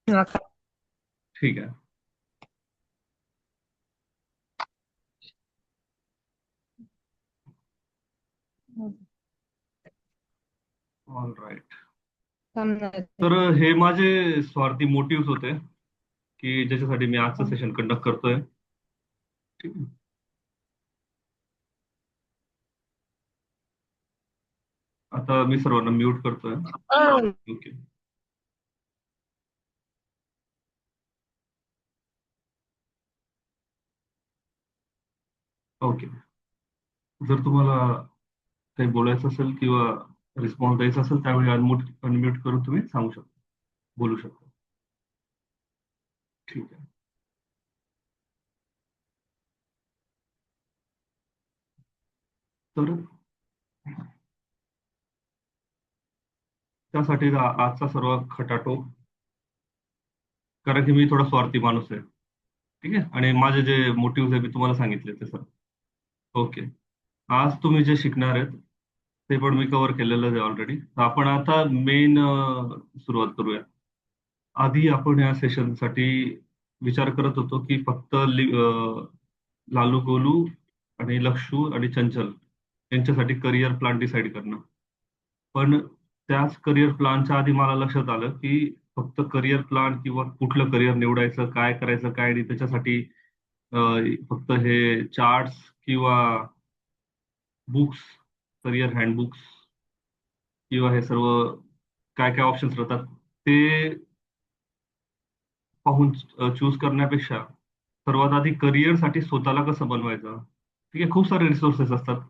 ठीक आहे. All right. तर हे माझे स्वार्थी मोटिव्ह होते की ज्याच्यासाठी मी आजचं सेशन कंडक्ट करतोय. ठीक आहे. आता मी सर्वांना म्यूट करतोय. ओके. ओके. जर तुम्हाला काही बोलायचं असेल किंवा रिस्पॉन्स द्यायचा असेल त्यावेळी अनम्यूट करून तुम्ही सांगू शकता, बोलू शकता. ठीक आहे. तर त्यासाठी आजचा सर्व खटाटोप, कारण की मी थोडा स्वार्थी माणूस आहे. ठीक आहे, आणि माझे जे मोटिव्ह आहे मी तुम्हाला सांगितले ते सर. ओके. आज तुम्ही जे शिकणार आहेत ते पण मी कव्हर केलेलं आहे ऑलरेडी. आपण आता मेन सुरुवात करूया. आधी आपण या सेशनसाठी विचार करत होतो की फक्त लालू गोलू आणि लक्षू आणि चंचल यांच्यासाठी करिअर प्लॅन डिसाईड करणं. पण त्याच करिअर प्लॅनच्या आधी मला लक्षात आलं की फक्त करिअर प्लॅन किंवा कुठलं करिअर निवडायचं, काय करायचं, काय नाही, त्याच्यासाठी फक्त हे चार्ट्स किंवा बुक्स, करिअर हँडबुक्स किंवा हे सर्व काय काय ऑप्शन्स राहतात ते पाहून चूज करण्यापेक्षा सर्वात आधी करिअरसाठी स्वतःला कसं बनवायचं. ठीक आहे, खूप सारे रिसोर्सेस असतात.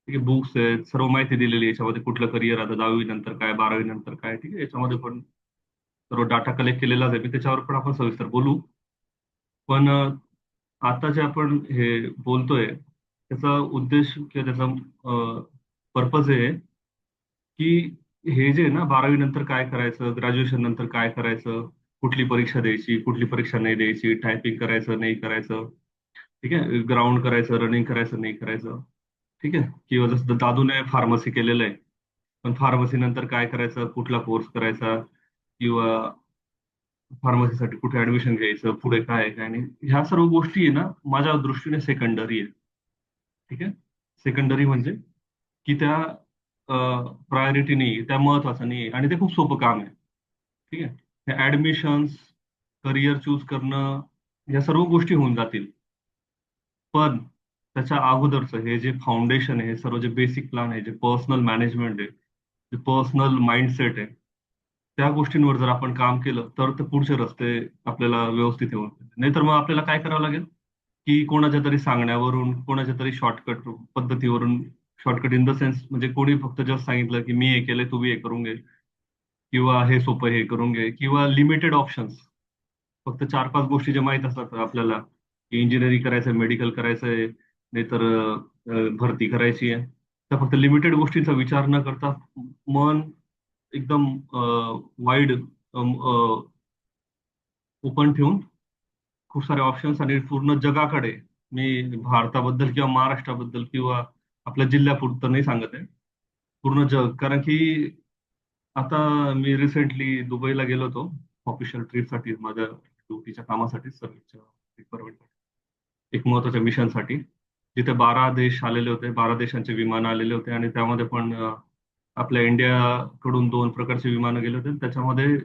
ठीक आहे, बुक्स आहेत, सर्व माहिती दिलेली आहे याच्यामध्ये. कुठलं करिअर आता 10वी नंतर काय, 12वी नंतर काय. ठीक आहे, याच्यामध्ये पण सर्व डाटा कलेक्ट केलेलाच आहे मी, त्याच्यावर पण आपण सविस्तर बोलू. पण आता जे आपण हे बोलतोय त्याचा उद्देश किंवा त्याचा पर्पज आहे की हे जे आहे ना, 12वी नंतर काय करायचं, ग्रॅज्युएशन नंतर काय करायचं, कुठली परीक्षा द्यायची, कुठली परीक्षा नाही द्यायची, टायपिंग करायचं नाही करायचं. ठीक आहे, ग्राउंड करायचं, रनिंग करायचं नाही करायचं. ठीक आहे, किंवा जसं दादूने फार्मसी केलेलं आहे, पण फार्मसी नंतर काय करायचं, कुठला कोर्स करायचा, किंवा फार्मसीसाठी कुठे ऍडमिशन घ्यायचं, पुढे काय आहे, काय नाही, ह्या सर्व गोष्टी आहे ना माझ्या दृष्टीने सेकंडरी आहे. ठीक आहे, सेकंडरी म्हणजे की त्या प्रायोरिटी नाही, त्या महत्वाचं नाही आणि ते खूप सोपं काम आहे. ठीक आहे, ऍडमिशन्स, करिअर चूज करणं, या सर्व गोष्टी होऊन जातील. पण त्याच्या अगोदरचं हे जे फाउंडेशन आहे, हे सर्व जे बेसिक प्लॅन आहे, जे पर्सनल मॅनेजमेंट आहे, जे पर्सनल माइंडसेट आहे, त्या गोष्टींवर जर आपण काम केलं तर ते पुढचे रस्ते आपल्याला व्यवस्थित येऊन, नाहीतर मग आपल्याला काय करावं लागेल की कोणाच्या तरी सांगण्यावरून, कोणाच्या तरी शॉर्टकट पद्धतीवरून, शॉर्टकट इन द सेन्स म्हणजे कोणी फक्त जस्ट सांगितलं की मी हे केलंय तू बी हे करून घे, किंवा हे सोपं हे करून घे, किंवा लिमिटेड ऑप्शन्स, फक्त 4-5 गोष्टी ज्या माहीत असतात आपल्याला की इंजिनिअरिंग करायचंय, मेडिकल करायचंय, नाहीतर भरती करायची आहे, तर फक्त लिमिटेड गोष्टींचा विचार न करता मन एकदम वाईड ओपन ठेवून खूप सारे ऑप्शन्स आणि पूर्ण जगाकडे, मी भारताबद्दल किंवा महाराष्ट्राबद्दल किंवा आपल्या जिल्ह्यापुरतं नाही सांगत आहे, पूर्ण जग. कारण की आता मी रिसेंटली दुबईला गेलो होतो ऑफिशियल ट्रिपसाठी, माझ्या ड्युटीच्या कामासाठी, सर्व्हिसच्या रिक्वायरमेंट, एक महत्वाच्या मिशनसाठी, जिथे 12 देश आलेले होते, 12 देशांचे विमान आलेले होते, आणि त्यामध्ये पण आपल्या इंडियाकडून 2 प्रकारचे विमानं गेले होते. त्याच्यामध्ये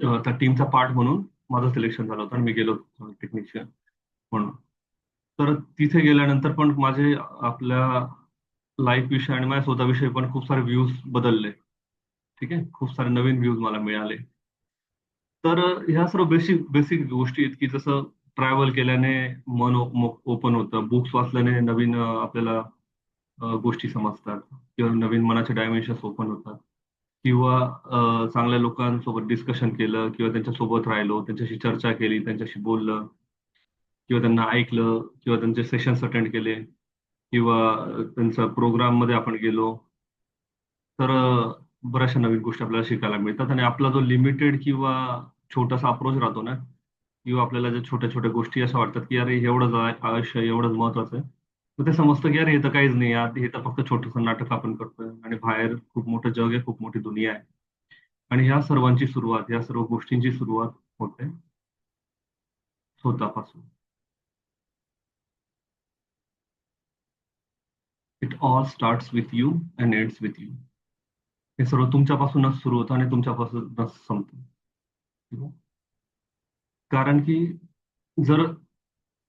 त्या टीमचा पार्ट म्हणून माझं सिलेक्शन झालं होतं आणि मी गेलो होतो टेक्निशियन म्हणून. तर तिथे गेल्यानंतर पण माझे आपल्या लाईफ विषय आणि माझ्या स्वतःविषयी पण खूप सारे व्ह्यूज बदलले. ठीक आहे, खूप सारे नवीन व्ह्यूज मला मिळाले. तर ह्या सर्व बेसिक बेसिक गोष्टी आहेत की जसं ट्रॅव्हल केल्याने मन ओपन होतं, बुक्स वाचल्याने नवीन आपल्याला गोष्टी समजतात, किंवा नवीन मनाचे डायमेन्शन्स ओपन होतात, किंवा चांगल्या लोकांसोबत डिस्कशन केलं किंवा त्यांच्यासोबत राहिलो, त्यांच्याशी चर्चा केली, त्यांच्याशी बोललं, किंवा त्यांना ऐकलं, किंवा त्यांचे सेशन्स अटेंड केले, किंवा त्यांच्या प्रोग्राम मध्ये आपण गेलो, तर बऱ्याचशा नवीन गोष्टी आपल्याला शिकायला मिळतात. आणि आपला जो लिमिटेड किंवा छोटासा अप्रोच राहतो ना, किंवा आपल्याला ज्या छोट्या छोट्या गोष्टी अशा वाटतात की अरे एवढंच आयुष्य एवढंच महत्वाचं आहे, तर ते समजतं की अरे हे तर काहीच नाही यार, हे तर फक्त छोटंसं नाटक आपण करतोय आणि बाहेर खूप मोठं जग आहे, खूप मोठी दुनिया आहे. आणि ह्या सर्वांची सुरुवात, या सर्व गोष्टींची सुरुवात होते स्वतःपासून. It all starts with you and ends with you. हे सर्व तुमच्यापासूनच सुरू होतं आणि तुमच्यापासूनच संपतं. कारण की जर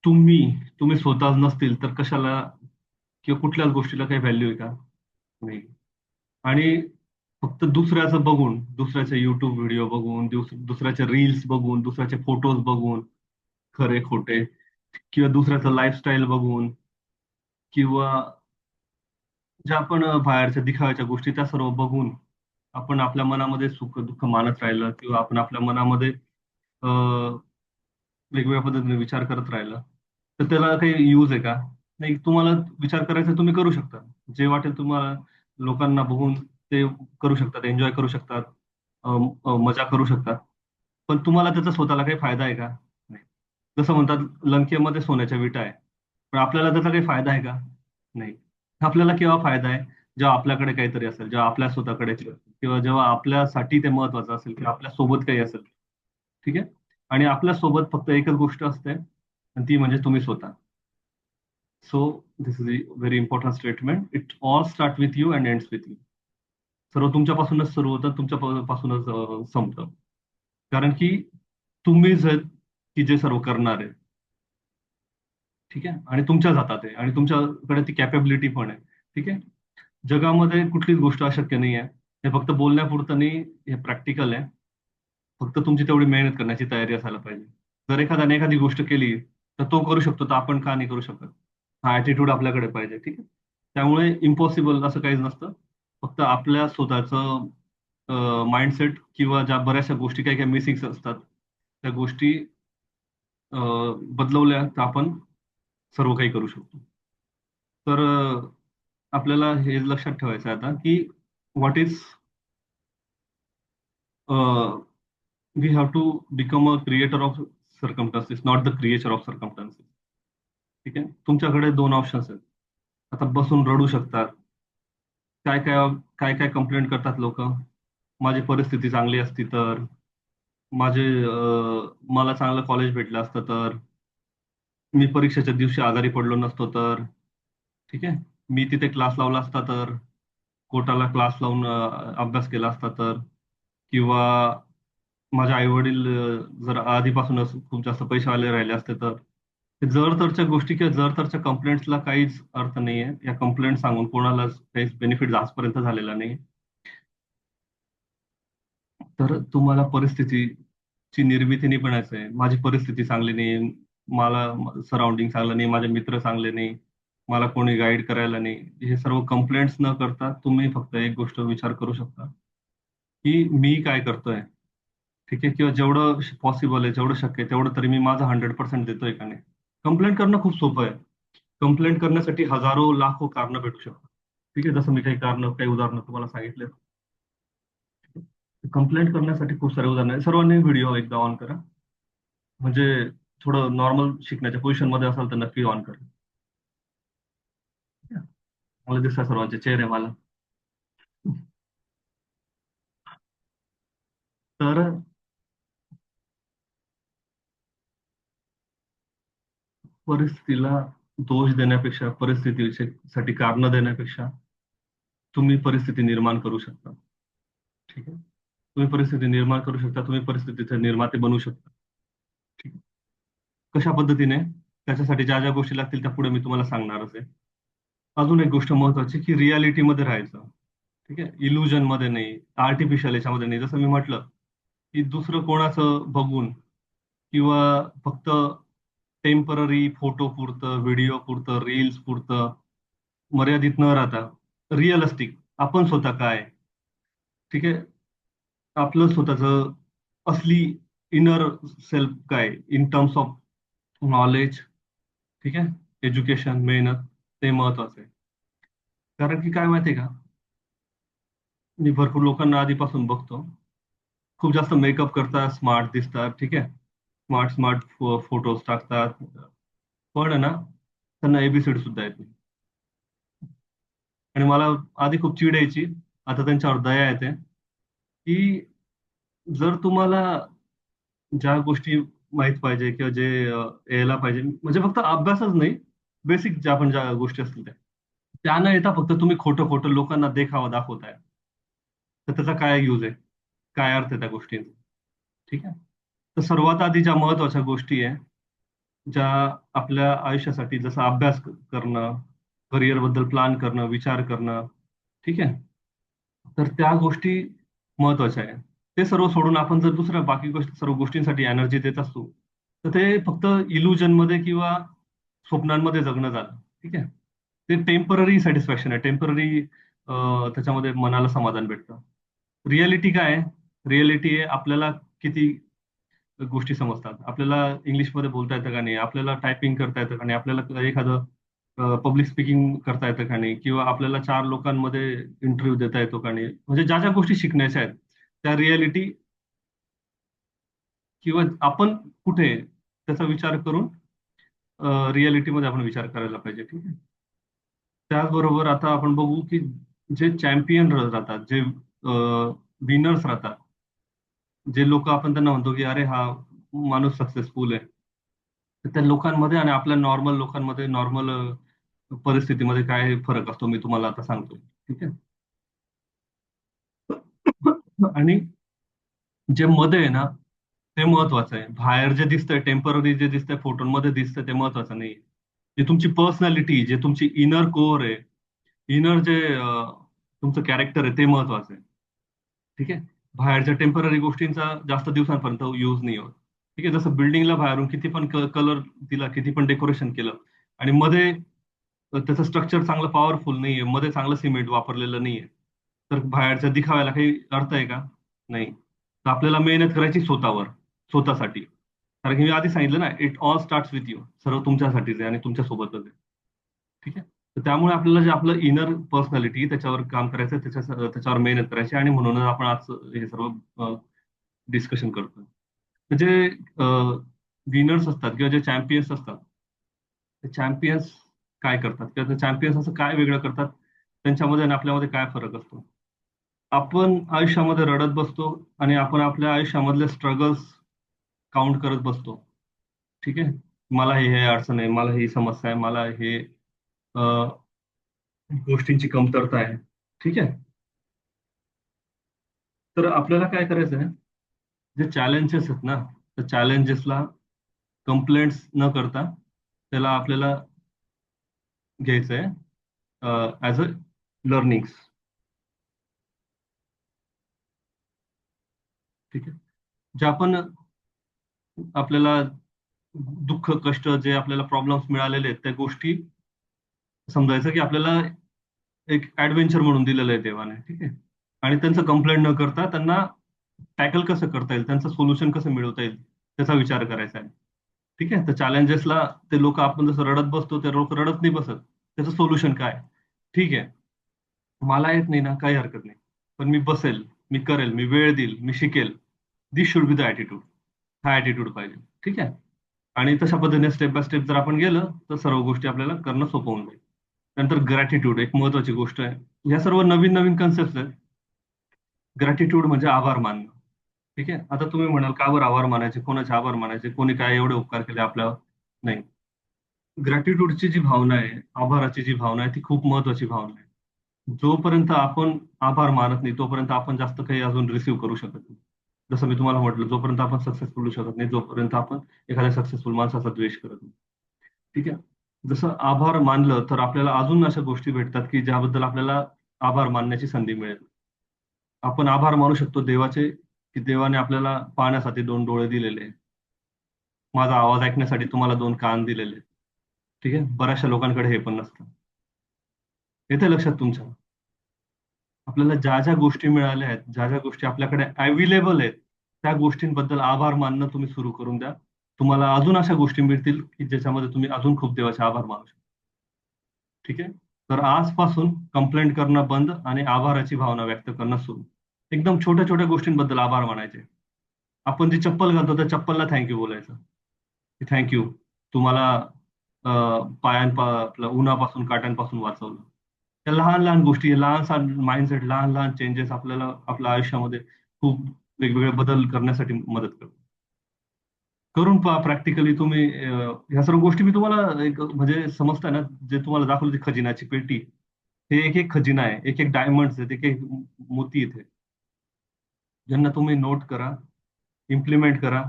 तुम्ही तुम्ही स्वतःच नसतील तर कशाला किंवा कुठल्याच गोष्टीला काही व्हॅल्यू आहे का? नाही. आणि फक्त दुसऱ्याचं बघून, दुसऱ्याचे युट्यूब व्हिडिओ बघून, दुसऱ्याचे रील्स बघून, दुसऱ्याचे फोटोज बघून, खरे खोटे, किंवा दुसऱ्याचं लाईफस्टाईल बघून, किंवा ज्या आपण बाहेरच्या दिखाव्याच्या गोष्टी त्या सर्व बघून आपण आपल्या मनामध्ये सुख दुःख मानत राहिलं, किंवा आपण आपल्या मनामध्ये वेगवेगळ्या पद्धतीने विचार करत राहिला, तर त्याला काही यूज आहे का? नाही. तुम्हाला विचार करायचा तुम्ही करू शकता. जे वाटेल तुम्हाला, लोकांना बघून ते करू शकतात, एन्जॉय करू शकतात, मजा करू शकतात. पण तुम्हाला त्याचा स्वतःला काही फायदा आहे का? नाही. जसं म्हणतात लंकेमध्ये सोन्याच्या विटा आहे, पण आपल्याला त्याचा काही फायदा आहे का? नाही. आपल्याला केव्हा फायदा आहे? जेव्हा आपल्याकडे काहीतरी असेल, जेव्हा आपल्या स्वतःकडे, किंवा जेव्हा आपल्यासाठी ते महत्वाचं असेल, किंवा आपल्या सोबत काही असेल. ठीक आहे. आणि आपल्या सोबत फक्त एकच गोष्ट असते, आणि ती म्हणजे तुम्ही स्वतः. So this is a very important statement. It all start with you and ends with you. सर्व तुमच्यापासूनच सुरू होतं, तुमच्यापासूनच संपतं. कारण की तुम्हीच आहेत की जे सर्व करणार आहे. ठीक आहे. आणि तुमच्याच हातात आहे, आणि तुमच्याकडे ती कॅपेबिलिटी पण आहे. ठीक आहे. जगामध्ये कुठलीच गोष्ट अशक्य नाही आहे. हे फक्त बोलण्यापुरतं नाही, हे प्रॅक्टिकल आहे. फक्त तुमची तेवढी मेहनत करण्याची तयारी असायला पाहिजे. जर एखाद्याने एखादी गोष्ट केली तर तो करू शकतो, तर आपण का नाही करू शकत? हा ऍटिट्यूड आपल्याकडे पाहिजे. ठीक आहे. त्यामुळे इम्पॉसिबल असं काहीच नसतं. फक्त आपल्या स्वतःचं माइंडसेट, किंवा ज्या बऱ्याचशा गोष्टी काही काही मिसिंग असतात, त्या गोष्टी बदलवल्या तर आपण सर्व काही करू शकतो. तर आपल्याला हे लक्षात ठेवायचं आहे आता की what is we have to become a creator of circumstances, not the creator of circumstances. ठीक आहे. तुमच्याकडे दोन ऑप्शन्स आहेत. आता बसून रडू शकतात. काय काय काय काय कंप्लेंट करतात लोक. माझी परिस्थिती चांगली असती तर, मला चांगलं कॉलेज भेटलं असतं तर, मी परीक्षेच्या दिवशी आजारी पडलो नसतो तर, ठीक आहे, मी तिथे क्लास लावला असता तर, कोटाला क्लास लावून अभ्यास केला असता तर, किंवा माझे आई वडील जर आधीपासूनच खूप जास्त पैसे आले राहिले असते तर. हे जर तरच्या गोष्टी किंवा जर तरच्या कंप्लेंट्सला काहीच अर्थ नाहीये. या कंप्लेंट सांगून कोणालाच काहीच बेनिफिट आजपर्यंत झालेला नाही. तर तुम्हाला परिस्थितीची निर्मितीने बनायचं आहे. माझी परिस्थिती चांगली नाही, मला सराउंडिंग चांगलं नाही, माझे मित्र चांगले नाही, मला कोणी गाईड करायला नाही. हे सर्व कंप्लेंट्स न करता तुम्ही फक्त एक गोष्ट विचार करू शकता की मी काय करतोय. ठीक आहे. किंवा जेवढं पॉसिबल आहे, जेवढं शक्य आहे तेवढं तरी मी माझा 100% देतोय का नाही. कंप्लेंट करणं खूप सोपं आहे. कंप्लेंट करण्यासाठी हजारो लाखो कारणं भेटू शकतात. ठीक आहे. जसं मी काही उदाहरणं तुम्हाला सांगितले. कंप्लेंट करण्यासाठी खूप सारे उदाहरणं आहे. सर्वांनी व्हिडिओ एकदा ऑन करा. म्हणजे थोडं नॉर्मल शिकण्याच्या पोझिशन मध्ये असाल तर नक्की ऑन करा. मला दिसतात सर्वांचे चेहरे मला. तर परिस्थितीला दोष देण्यापेक्षा, परिस्थितीसाठी कारण देण्यापेक्षा, तुम्ही परिस्थिती निर्माण करू शकता. ठीक आहे. तुम्ही परिस्थिती निर्माण करू शकता, तुम्ही परिस्थितीचे निर्माते बनवू शकता. ठीक आहे. कशा पद्धतीने? त्याच्यासाठी ज्या ज्या गोष्टी लागतील त्या पुढे मी तुम्हाला सांगणारच आहे. अजून एक गोष्ट महत्वाची की रियालिटीमध्ये राहायचं. ठीक आहे. इल्युजन मध्ये नाही, आर्टिफिशियल याच्यामध्ये नाही. जसं मी म्हटलं की दुसरं कोणाचं बघून, किंवा फक्त टेम्पररी फोटो पुरतं, व्हिडिओ पुरतं, रील्स पुरतं मर्यादित न राहता, रिअलिस्टिक आपण स्वतः काय, ठीक आहे, आपलं स्वतःचं असली इनर सेल्फ काय, इन टर्म्स ऑफ नॉलेज, ठीक आहे, एज्युकेशन, मेहनत, ते महत्वाचं आहे. कारण की काय माहितीये का, मी भरपूर लोकांना आधीपासून बघतो, खूप जास्त मेकअप करतात, स्मार्ट दिसतात, ठीक आहे, स्मार्ट स्मार्ट फोटोज टाकतात, पण आहे ना, त्यांना एबीसीडी सुद्धा येत नाही. आणि मला आधी खूप चीड यायची, आता त्यांच्यावर दया येते की जर तुम्हाला ज्या गोष्टी माहित पाहिजे किंवा जे यायला पाहिजे, म्हणजे फक्त अभ्यासच नाही, बेसिक ज्या गोष्टी असतील त्या न येता फक्त तुम्ही खोटं खोटं लोकांना देखावा दाखवताय, तर त्याचा काय यूज आहे? काय अर्थ आहे त्या गोष्टींचा? ठीक आहे. तर सर्वात आधी ज्या महत्वाच्या गोष्टी आहे, ज्या आपल्या आयुष्यासाठी, जसं अभ्यास करणं, करिअर बद्दल प्लॅन करणं, विचार करणं, ठीक आहे, तर त्या गोष्टी महत्वाच्या आहे. ते सर्व सोडून आपण जर दुसऱ्या बाकी गोष्टी, सर्व गोष्टींसाठी एनर्जी देत असतो, तर ते फक्त इल्युजन मध्ये किंवा स्वप्नांमध्ये जगणं झालं. ठीक आहे. ते टेम्पररी सॅटिस्फॅक्शन आहे, टेम्पररी, त्याच्यामध्ये मनाला समाधान भेटतं. रियालिटी काय आहे? रियालिटी आहे आपल्याला किती गोष्टी समजतात, आपल्याला इंग्लिशमध्ये बोलता येतं का नाही, आपल्याला टायपिंग करता येतं का नाही, आपल्याला एखादं पब्लिक स्पीकिंग करता येतं का नाही, किंवा आपल्याला चार लोकांमध्ये इंटरव्ह्यू देता येतो का नाही, म्हणजे ज्या ज्या गोष्टी शिकण्याच्या आहेत त्या रियालिटी, किंवा आपण कुठे आहे, त्याचा विचार करून रियालिटीमध्ये आपण विचार करायला पाहिजे. ठीक आहे. त्याचबरोबर आता आपण बघू की जे चॅम्पियन राहतात, जे विनर्स राहतात, जे लोक आपण त्यांना म्हणतो की अरे हा माणूस सक्सेसफुल आहे, तर त्या लोकांमध्ये आणि आपल्या नॉर्मल लोकांमध्ये, नॉर्मल परिस्थितीमध्ये काय फरक असतो मी तुम्हाला आता सांगतो. ठीक आहे. आणि जे मध्ये आहे ना, ते महत्वाचं आहे. बाहेर जे दिसतंय, टेम्पररी जे दिसतंय, फोटोमध्ये दिसतंय, ते महत्वाचं नाही. जे तुमची पर्सनॅलिटी, जे तुमची इनर कोअर आहे, इनर जे तुमचं कॅरेक्टर आहे, ते महत्वाचं आहे. ठीक आहे. बाहेरच्या टेम्पररी गोष्टींचा जास्त दिवसांपर्यंत यूज नाही होत. ठीक आहे. जसं बिल्डिंगला बाहेरून किती पण कलर दिला, किती पण डेकोरेशन केलं, आणि मध्ये त्याचं स्ट्रक्चर चांगलं पॉवरफुल नाहीये, मध्ये चांगलं सिमेंट वापरलेलं नाहीये, तर बाहेरच्या दिखाव्याला काही अर्थ आहे का? नाही. तर आपल्याला मेहनत करायची स्वतःवर, स्वतःसाठी. कारण की मी आधी सांगितलं ना, it all starts with you. सर्व तुमच्यासाठीच आहे आणि तुमच्या सोबतच आहे. ठीक आहे. तर त्यामुळे आपल्याला जे आपलं इनर पर्सनॅलिटी, त्याच्यावर काम करायचं, त्याच्यावर मेहनत करायची, आणि म्हणूनच आपण आज हे सर्व डिस्कशन करतोय. म्हणजे विनर्स असतात किंवा जे चॅम्पियन्स असतात, ते चॅम्पियन्स काय करतात किंवा ते चॅम्पियन्स असं काय वेगळं करतात, त्यांच्यामध्ये आणि आपल्यामध्ये काय फरक असतो? आपण आयुष्यामध्ये रडत बसतो आणि आपण आपल्या आयुष्यामधले स्ट्रगल्स काउंट करत बसतो. ठीक आहे. मला हे अडचण आहे, मला ही समस्या आहे, मला हे अ, गोष्टींची कमतरता आहे. ठीक आहे. तर आपल्याला काय करायचं आहे, जे चॅलेंजेस आहेत ना, त्या चॅलेंजेसला कंप्लेंट्स न करता त्याला आपल्याला घ्यायचं आहे ॲज अ लर्निंग्स. ठीक आहे. जे आपण आपल्याला दुःख, कष्ट, जे आपल्याला प्रॉब्लेम्स मिळालेले आहेत, त्या गोष्टी समजायचं की आपल्याला एक ऍडव्हेंचर म्हणून दिलेलं आहे देवाने. ठीक आहे. आणि त्यांचं कंप्लेंट न करता त्यांना टॅकल कसं करता येईल, त्यांचं सोल्युशन कसं मिळवता येईल, त्याचा विचार करायचा आहे. ठीक आहे. तर चॅलेंजेसला ते लोक, आपण जसं रडत बसतो, ते लोक रडत नाही बसत. त्याचं सोल्युशन काय? ठीक आहे, मला येत नाही ना, काही हरकत नाही, पण मी बसेल, मी करेल, मी वेळ देईल, मी शिकेल. दिस शुड बी द ॲटिट्यूड. हा ॲटिट्यूड पाहिजे. ठीक आहे. आणि तशा पद्धतीने स्टेप बाय स्टेप जर आपण गेलं, तर सर्व गोष्टी आपल्याला करणं सोपं होऊन जाईल. नंतर ग्रॅटिट्यूड एक महत्वाची गोष्ट आहे. ह्या सर्व नवीन नवीन कन्सेप्ट आहेत. ग्रॅटिट्यूड म्हणजे आभार मानणं. ठीक आहे. आता तुम्ही म्हणाल, का बरं आभार मानायचे, कोणाचे आभार मानायचे, कोणी काय एवढे उपकार केले आपल्यावर? नाही. ग्रॅटिट्यूडची जी भावना आहे, आभाराची जी भावना आहे, ती खूप महत्वाची भावना आहे. जोपर्यंत आपण आभार मानत नाही, तोपर्यंत आपण जास्त काही अजून रिसीव्ह करू शकत नाही. जसं मी तुम्हाला म्हटलं, जोपर्यंत आपण सक्सेसफुल होऊ शकत नाही, जोपर्यंत आपण एखाद्या सक्सेसफुल माणसाचा द्वेष करत नाही. ठीक आहे. जसं आभार मानलं तर आपल्याला अजून अशा गोष्टी भेटतात की ज्याबद्दल आपल्याला आभार मानण्याची संधी मिळेल. आपण आभार मानू शकतो देवाचे, की देवाने आपल्याला पाहण्यासाठी दोन डोळे दिलेले आहेत. माझा आवाज ऐकण्यासाठी तुम्हाला दोन कान दिलेले आहेत. ठीक आहे. बऱ्याचशा लोकांकडे हे पण नसतं. येते लक्षात तुमच्या? आपल्याला ज्या ज्या गोष्टी मिळाल्या आहेत, ज्या ज्या गोष्टी आपल्याकडे अवेलेबल आहेत, त्या गोष्टींबद्दल आभार मानणं तुम्ही सुरू करून द्या. तुम्हाला अजून अशा गोष्टी मिळतील की ज्याच्यामध्ये तुम्ही अजून खूप देवाचे आभार मानू शकता. ठीक आहे. तर आजपासून कंप्लेंट करणं बंद आणि आभाराची भावना व्यक्त करणं सुरू. एकदम छोट्या छोट्या गोष्टींबद्दल आभार मानायचे. आपण जी चप्पल घालतो त्या चप्पलला थँक्यू बोलायचं. थँक्यू, तुम्हाला आपलं उन्हापासून, काट्यांपासून वाचवलं. त्या लहान लहान गोष्टी, लहानसा माइंडसेट, लहान लहान चेंजेस आपल्याला आपल्या आयुष्यामध्ये खूप वेगवेगळे बदल करण्यासाठी मदत करतं. करून पहा प्रॅक्टिकली तुम्ही. ह्या सर्व गोष्टी मी तुम्हाला एक म्हणजे समजताय ना, जे तुम्हाला दाखवलं ती खजिन्याची पेटी, हे एक एक खजिना आहे, एक एक डायमंड्स आहेत, एक एक मोती इथे, ज्यांना तुम्ही नोट करा, इम्प्लिमेंट करा.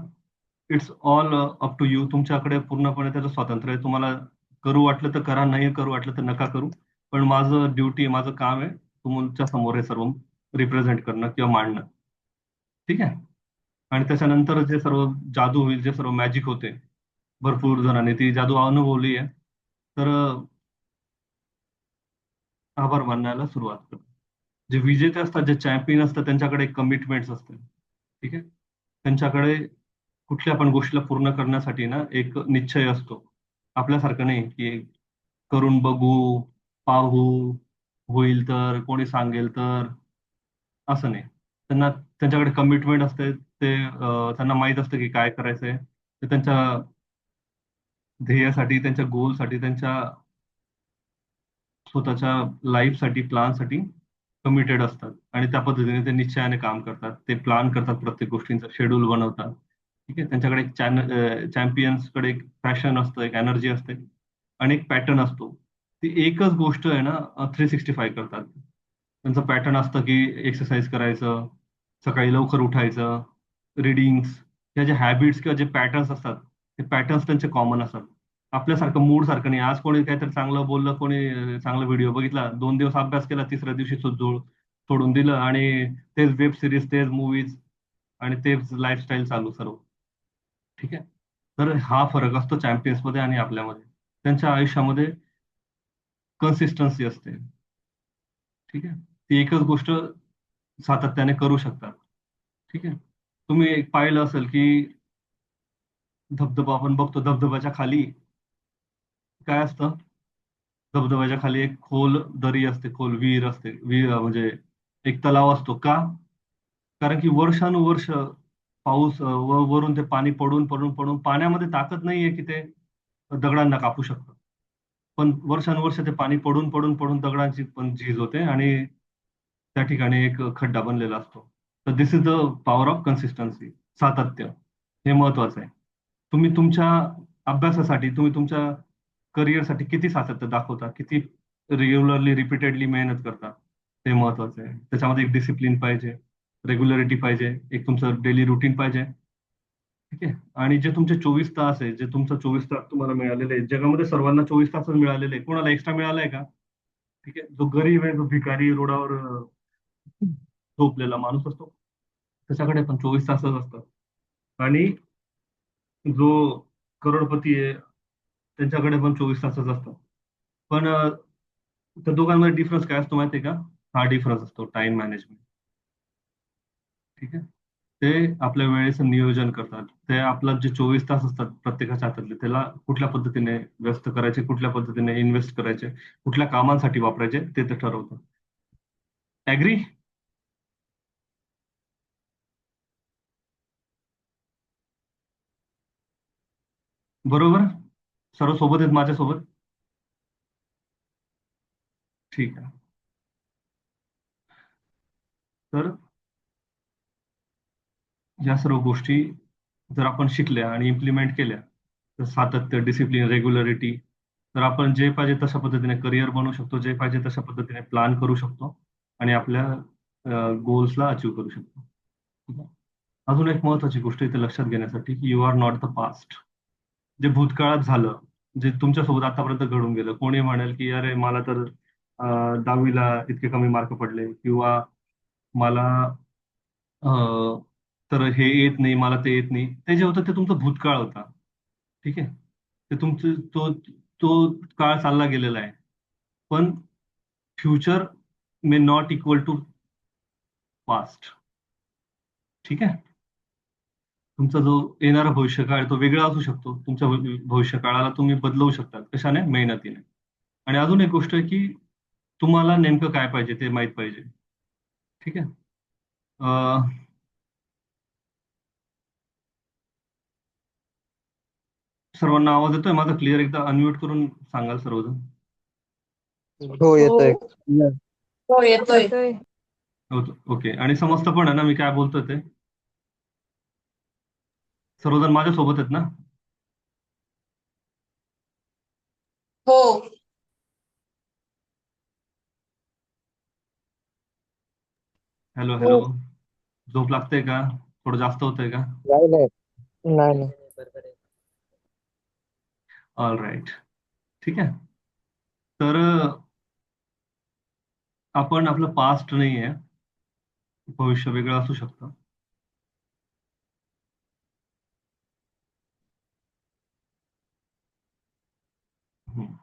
It's all up to you. तुमच्याकडे पूर्णपणे त्याचं स्वातंत्र्य आहे. तुम्हाला करू वाटलं तर करा, नाही करू वाटलं तर नका करू. पण माझं ड्युटी, माझं काम आहे तुमच्या समोर हे सर्व रिप्रेझेंट करणं किंवा मांडणं. ठीक आहे. आणि त्याच्यानंतर जे सर्व जादू होईल, जे सर्व मॅजिक होते, भरपूर जणांनी ती जादू अनुभवली आहे. तर आभार मानायला सुरुवात करा. जे विजेते असतात, जे चॅम्पियन असतात, त्यांच्याकडे कमिटमेंट्स असते. ठीक आहे. त्यांच्याकडे कुठल्या पण गोष्टीला पूर्ण करण्यासाठी ना एक निश्चय असतो. आपल्यासारखं नाही की करून बघू, पाहू, होईल तर, कोणी सांगेल तर, असं नाही. त्यांच्याकडे कमिटमेंट असते. त्यांना माहित असतं की काय करायचंय. ते त्यांच्या ध्येयासाठी, त्यांच्या गोलसाठी, त्यांच्या स्वतःच्या लाईफसाठी, प्लॅनसाठी कमिटेड असतात आणि त्या पद्धतीने ते निश्चयाने काम करतात. ते प्लॅन करतात, प्रत्येक गोष्टींचा शेड्यूल बनवतात. ठीक आहे. त्यांच्याकडे एक चॅम्पियन्सकडे एक पॅशन असतं, एक एनर्जी असते आणि एक पॅटर्न असतो. ती एकच गोष्ट आहे ना 365 करतात. त्यांचं पॅटर्न असतं की एक्सरसाइज करायचं, सकाळी लवकर उठायचं, रिडिंग्स, या जे हॅबिट्स किंवा जे पॅटर्न्स असतात, ते पॅटर्न्स त्यांचे कॉमन असतात. आपल्यासारखं मूड सारखं नाही. आज कोणी काहीतरी चांगलं बोललं, कोणी चांगला व्हिडिओ बघितला, 2 दिवस अभ्यास केला, तिसऱ्या दिवशी सोडून दिलं आणि तेच वेब सिरीज, तेच मूवीज आणि तेच लाईफस्टाईल चालू सर्व. ठीक आहे. तर हा फरक असतो चॅम्पियन्स मध्ये आणि आपल्यामध्ये. त्यांच्या आयुष्यामध्ये कन्सिस्टन्सी असते. ठीक आहे. ती एकच गोष्ट सातत्याने करू शकतात. ठीक आहे. तुम्ही एक पाहिलं असेल की धबधबा आपण बघतो, धबधब्याच्या खाली काय असतं? धबधब्याच्या खाली एक खोल दरी असते, खोल विहीर असते. विहीर म्हणजे एक तलाव असतो. का? कारण की वर्षानुवर्ष पाऊस, वरून ते पाणी पडून पडून पडून पाण्यामध्ये ताकद नाहीये की ते दगडांना कापू शकतं. पण वर्षानुवर्ष ते पाणी पडून पडून पडून दगडांची पण झीज होते आणि त्या ठिकाणी एक खड्डा बनलेला असतो. तर this is the power of consistency. सातत्य हे महत्वाचं आहे. तुम्ही तुमच्या अभ्यासासाठी, तुम्ही तुमच्या करिअरसाठी किती सातत्य दाखवता, किती रेग्युलरली रिपीटेडली मेहनत करता, ते महत्वाचं आहे. त्याच्यामध्ये एक डिसिप्लिन पाहिजे, रेग्युलरिटी पाहिजे, एक तुमचं डेली रुटीन पाहिजे. ठीक आहे. आणि जे तुमचे 24 तास आहे, जे तुमचं 24 तास तुम्हाला मिळालेले आहे, जगामध्ये सर्वांना 24 तासच मिळालेले आहे. कोणाला एक्स्ट्रा मिळालाय का? ठीक आहे. जो गरीब आहे, जो भिकारी रोडावर झोपलेला माणूस असतो, त्याच्याकडे पण 24 तासच असतात. आणि जो करोडपती आहे, त्यांच्याकडे पण 24 तासच असतात. पण त्या दोघांमध्ये डिफरन्स काय असतो माहितीये का? हा डिफरन्स असतो टाइम मॅनेजमेंट. ठीक आहे. ते आपल्या वेळेचं नियोजन करतात. ते आपला जे 24 तास असतात प्रत्येकाच्या हातातले, त्याला कुठल्या पद्धतीने व्यस्त करायचे, कुठल्या पद्धतीने इन्व्हेस्ट करायचे, कुठल्या कामांसाठी वापरायचे, ते ठरवतात. ऍग्री? बरोबर. सर्व सोबत आहेत माझ्यासोबत. ठीक आहे. तर या सर्व गोष्टी जर आपण शिकल्या आणि इम्प्लिमेंट केल्या, तर सातत्य, डिसिप्लिन, रेग्युलरिटी, तर आपण जे पाहिजे तशा पद्धतीने करिअर बनवू शकतो, जे पाहिजे तशा पद्धतीने प्लॅन करू शकतो आणि आपल्या गोल्सला अचीव्ह करू शकतो. ठीक आहे? अजून एक महत्वाची गोष्ट इथे लक्षात घेण्यासाठी की you are not the past. जे भूतकाळात झालं, जे तुमच्यासोबत आतापर्यंत घडून गेलं, कोणी म्हणेल की अरे मला तर 10वीला इतके कमी मार्क पडले किंवा मला अ, तर हे येत नाही, मला ते येत नाही. ते जे होतं ते तुमचा भूतकाळ होता. ठीक आहे. ते तुमचं तो काळ चालला गेलेला आहे. पण future may not equal to past. ठीक आहे. तुमचा जो येणारा भविष्यकाळ आहे, तो वेगळा असू शकतो. तुमच्या भविष्यकाळाला तुम्ही बदलवू शकता. कशाने? मेहनतीने. आणि अजून एक गोष्ट आहे की तुम्हाला नेमकं काय पाहिजे ते माहित पाहिजे. ठीक आहे. अं, सर्वांना आवाज येतोय माझा क्लिअर? एकदा अनम्यूट करून सांगाल सर्वजण. हो हो येतोय. हो येतोय. ओके. आणि समजतं पण आहे ना मी काय बोलतोय ते? सर्वजण माझ्या सोबत आहेत ना? हो. हॅलो हो. हॅलो. झोप लागते का? थोडं जास्त होतंय का? नाही नाही. नाही नाही. All right. ठीक आहे. तर आपण आपलं पास्ट नाही आहे, भविष्य वेगळं असू शकतं. हम्म.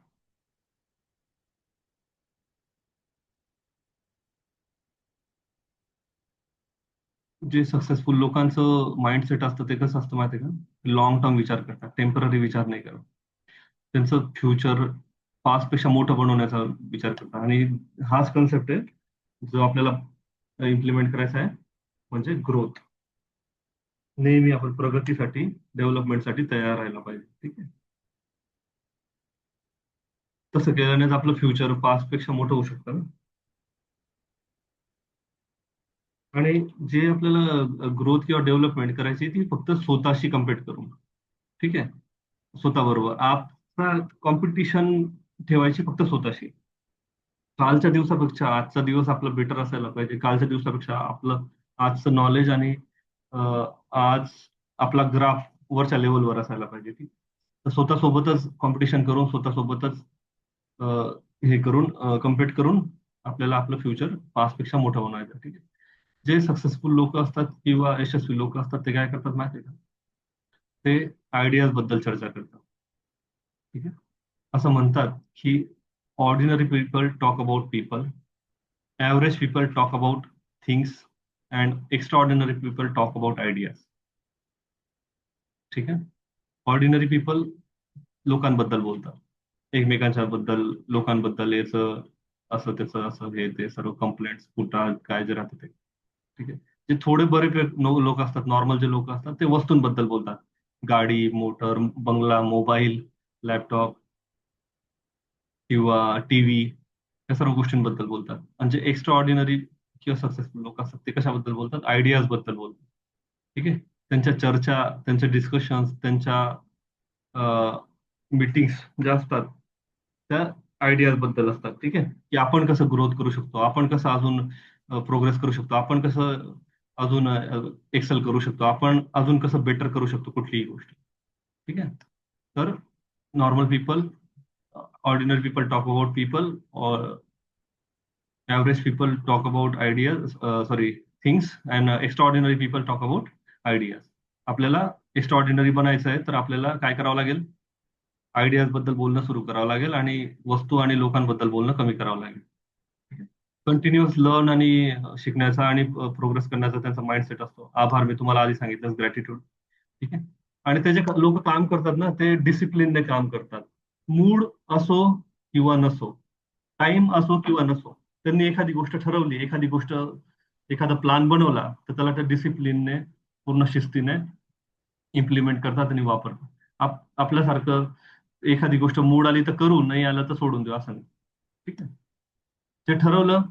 जे सक्सेसफुल लोकांचं माइंडसेट असतं ते कसं असतं माहिती आहे का? लॉंग टर्म विचार करतात, टेम्पररी विचार नाही करत. त्यांचं फ्युचर पास्ट पेक्षा मोठं बनवण्याचा विचार करतात. आणि हाच कन्सेप्ट आहे जो आपल्याला इम्प्लिमेंट करायचा आहे, म्हणजे ग्रोथ. नेहमी आपण प्रगतीसाठी, डेव्हलपमेंटसाठी तयार राहायला पाहिजे. ठीक आहे. तसं केल्यानेच आपलं फ्युचर पास्ट पेक्षा मोठं होऊ शकतं ना. आणि जे आपल्याला ग्रोथ किंवा डेव्हलपमेंट करायची ती फक्त स्वतःशी कम्पेट करून. ठीक आहे. स्वतःबरोबर आपला कॉम्पिटिशन ठेवायची फक्त स्वतःशी. कालच्या दिवसापेक्षा आजचा दिवस आपला बेटर असायला पाहिजे. कालच्या दिवसापेक्षा आपलं आजचं नॉलेज आणि आज आपला ग्राफ वरच्या लेवलवर असायला पाहिजे. ठीक. तर स्वतःसोबतच कॉम्पिटिशन करून, स्वतःसोबतच अ, हे करून कम्पीट करून आपल्याला आपलं फ्युचर पास्टपेक्षा मोठं बनवायचं. ठीक आहे. जे सक्सेसफुल लोक असतात किंवा यशस्वी लोक असतात ते काय करतात माहिती आहे का? ते आयडियाज बद्दल चर्चा करतात. ठीक आहे. असं म्हणतात की ordinary people talk about people, average people talk about things, and extraordinary people talk about ideas. ठीक आहे. ऑर्डिनरी पीपल लोकांबद्दल बोलतात, एकमेकांच्या बद्दल, लोकांबद्दल याचं असं त्याचं असं हे ते सर्व कंप्लेंट्स कुठं काय जे राहतं ते. ठीक आहे. जे थोडे बरे लोक असतात, नॉर्मल जे लोक असतात ते वस्तूंबद्दल बोलतात. गाडी, मोटर, बंगला, मोबाईल, लॅपटॉप किंवा टीव्ही, या सर्व गोष्टींबद्दल बोलतात. आणि जे एक्स्ट्रा ऑर्डिनरी किंवा सक्सेसफुल लोक असतात ते कशाबद्दल बोलतात? आयडियाज बद्दल बोलतात. ठीक आहे. त्यांच्या चर्चा, त्यांच्या डिस्कशन्स, त्यांच्या मीटिंग्स ज्या असतात त्या आयडियाज बद्दल असतात. ठीक आहे. की आपण कसं ग्रोथ करू शकतो, आपण कसं अजून प्रोग्रेस करू शकतो, आपण कसं अजून एक्सेल करू शकतो, आपण अजून कसं बेटर करू शकतो कुठलीही गोष्ट. ठीक आहे. तर normal people, ordinary people talk about people, और average people talk about ideas, sorry, things, and extraordinary people talk about ideas. आपल्याला एक्स्ट्राऑर्डिनरी बनायचं आहे तर आपल्याला काय करावं लागेल? आयडियाज बद्दल बोलणं सुरू करावं लागेल आणि वस्तू आणि लोकांबद्दल बोलणं कमी करावं लागेल. कंटिन्युअस लर्न आणि शिकण्याचा आणि प्रोग्रेस करण्याचा त्यांचा माइंडसेट असतो. आभार मी तुम्हाला आधी सांगितलं, ग्रॅटिट्यूड. ठीक आहे. आणि ते जे लोक काम करतात ना ते डिसिप्लिनने काम करतात. मूड असो किंवा नसो, टाइम असो किंवा नसो, त्यांनी एखादी गोष्ट ठरवली, एखादी गोष्ट, एखादा प्लान बनवला तर त्याला त्या डिसिप्लिनने, पूर्ण शिस्तीने इम्प्लिमेंट करतात आणि वापरतात. आपल्यासारखं एखादी गोष्ट मूड आली तर करू, नाही आलं तर सोडून देऊ असं नाही. ठीक आहे. ते ठरवलं,